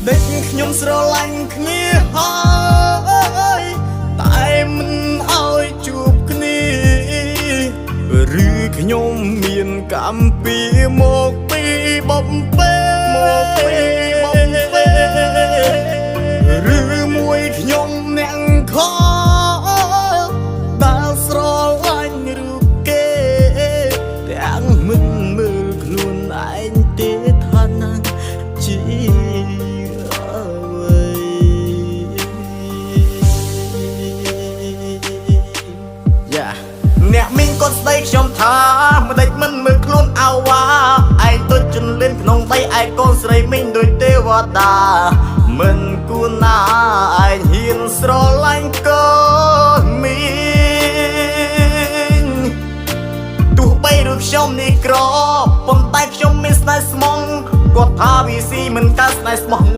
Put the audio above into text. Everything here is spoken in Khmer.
เด็กខ្ញុំស្រឡាញ់គ្នាហើយតែមិនឲ្យជួបគ្នាឬខ្ញុំមានកម្មពីមកពីបំពេឬមួយខ្ញុំអ្នកខដែលស្រឡាញ់រូបគេទាំងមិនមើលខ្លួនឯងទេថានឹងជាអ្នកមីងគាត់ស្ដីខ្ញុំថាមិនដេចមិនមើលខ្លួនអាវ៉ាឯងទៅជន់លៀនក្នុងដីឯកូនស្រីមីងដូចទេវតាមិនគួរណាឯងហ៊ានស្រឡាញ់កូនមីងទោះបីរូបខ្ញុំនេះក្រប៉ុន្តែខ្ញុំមានស្នេហ៍ស្មងគាត់ថាវាស៊ីមិនកើតស្នេហ៍ស្មោះ